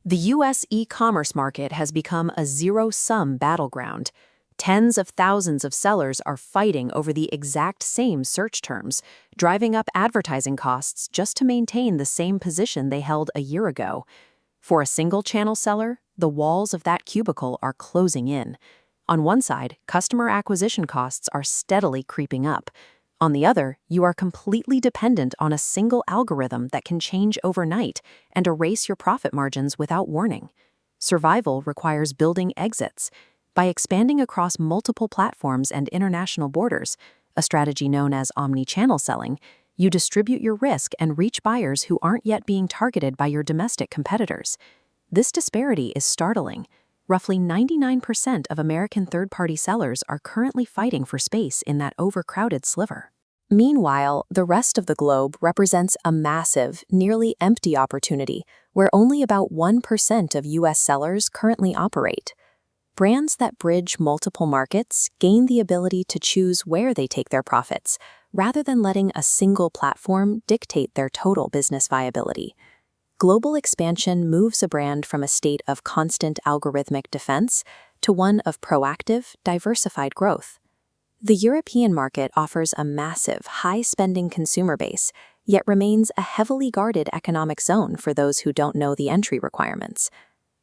The U.S. e-commerce market has become a zero-sum battleground. Tens of thousands of sellers are fighting over the exact same search terms, driving up advertising costs just to maintain the same position they held a year ago. For a single-channel seller, the walls of that cubicle are closing in. On one side, customer acquisition costs are steadily creeping up. On the other, you are completely dependent on a single algorithm that can change overnight and erase your profit margins without warning. Survival requires building exits. By expanding across multiple platforms and international borders, a strategy known as omnichannel selling, you distribute your risk and reach buyers who aren't yet being targeted by your domestic competitors. This disparity is startling. Roughly 99% of American third-party sellers are currently fighting for space in that overcrowded sliver. Meanwhile, the rest of the globe represents a massive, nearly empty opportunity where only about 1% of U.S. sellers currently operate. Brands that bridge multiple markets gain the ability to choose where they take their profits, rather than letting a single platform dictate their total business viability. Global expansion moves a brand from a state of constant algorithmic defense to one of proactive, diversified growth. The European market offers a massive, high-spending consumer base, yet remains a heavily guarded economic zone for those who don't know the entry requirements.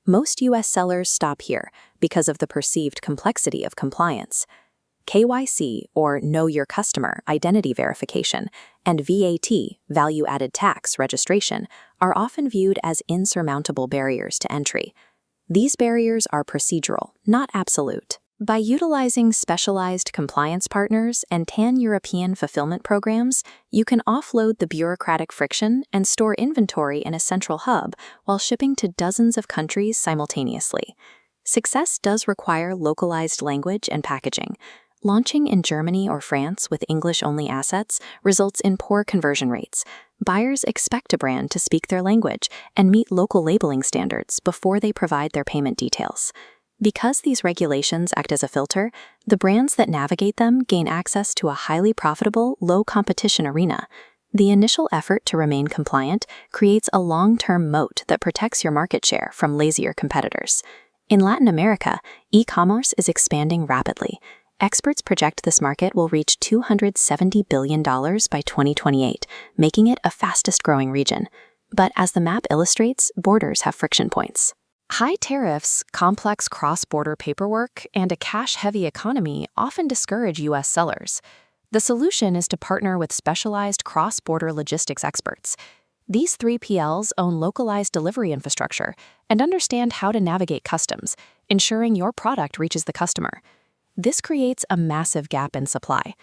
Most U.S. sellers stop here because of the perceived complexity of compliance. KYC, or Know Your Customer, identity verification, and VAT, value-added tax registration, are often viewed as insurmountable barriers to entry. These barriers are procedural, not absolute. By utilizing specialized compliance partners and pan-European fulfillment programs, you can offload the bureaucratic friction and store inventory in a central hub while shipping to dozens of countries simultaneously. Success does require localized language and packaging. Launching in Germany or France with English-only assets results in poor conversion rates. Buyers expect a brand to speak their language and meet local labeling standards before they provide their payment details. Because these regulations act as a filter, the brands that navigate them gain access to a highly profitable, low-competition arena. The initial effort to remain compliant creates a long-term moat that protects your market share from lazier competitors. In Latin America, e-commerce is expanding rapidly. Experts project this market will reach $270 billion by 2028, making it a fastest-growing region. But as the map illustrates, borders have friction points. High tariffs, complex cross-border paperwork, and a cash-heavy economy often discourage U.S. sellers. The solution is to partner with specialized cross-border logistics experts. These 3PLs own localized delivery infrastructure and understand how to navigate customs, ensuring your product reaches the customer. This creates a massive gap in supply.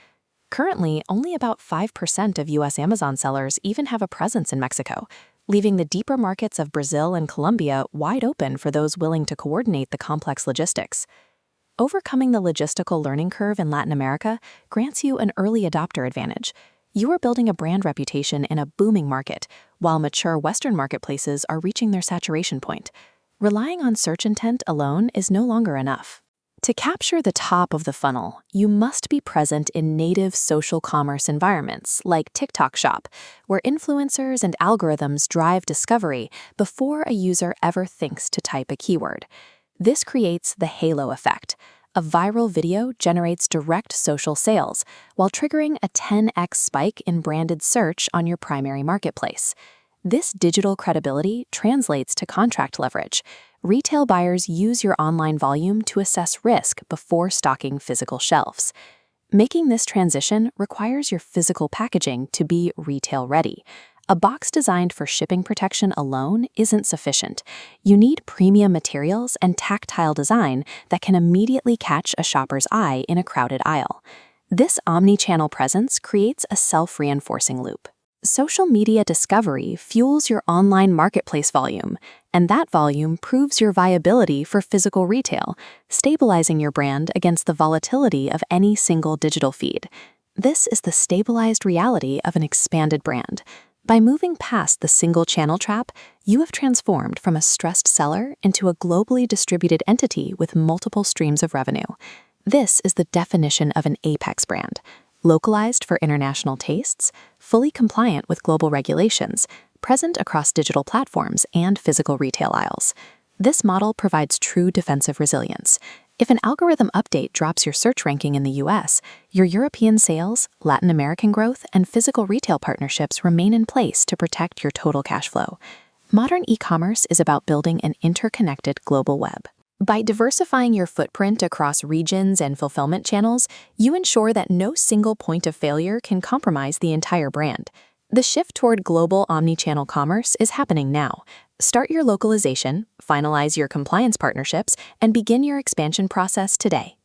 Currently, only about 5% of U.S. Amazon sellers even have a presence in Mexico, leaving the deeper markets of Brazil and Colombia wide open for those willing to coordinate the complex logistics. Overcoming the logistical learning curve in Latin America grants you an early adopter advantage. You are building a brand reputation in a booming market, while mature Western marketplaces are reaching their saturation point. Relying on search intent alone is no longer enough. To capture the top of the funnel, you must be present in native social commerce environments like TikTok Shop, where influencers and algorithms drive discovery before a user ever thinks to type a keyword. This creates the halo effect. A viral video generates direct social sales, while triggering a 10x spike in branded search on your primary marketplace. This digital credibility translates to contract leverage. Retail buyers use your online volume to assess risk before stocking physical shelves. Making this transition requires your physical packaging to be retail-ready. A box designed for shipping protection alone isn't sufficient. You need premium materials and tactile design that can immediately catch a shopper's eye in a crowded aisle. This omnichannel presence creates a self-reinforcing loop. Social media discovery fuels your online marketplace volume, and that volume proves your viability for physical retail, stabilizing your brand against the volatility of any single digital feed. This is the stabilized reality of an expanded brand. By moving past the single channel trap, you have transformed from a stressed seller into a globally distributed entity with multiple streams of revenue. This is the definition of an apex brand. Localized for international tastes, fully compliant with global regulations, present across digital platforms and physical retail aisles. This model provides true defensive resilience. If an algorithm update drops your search ranking in the US, your European sales, Latin American growth, and physical retail partnerships remain in place to protect your total cash flow. Modern e-commerce is about building an interconnected global web. By diversifying your footprint across regions and fulfillment channels, you ensure that no single point of failure can compromise the entire brand. The shift toward global omnichannel commerce is happening now. Start your localization, finalize your compliance partnerships, and begin your expansion process today.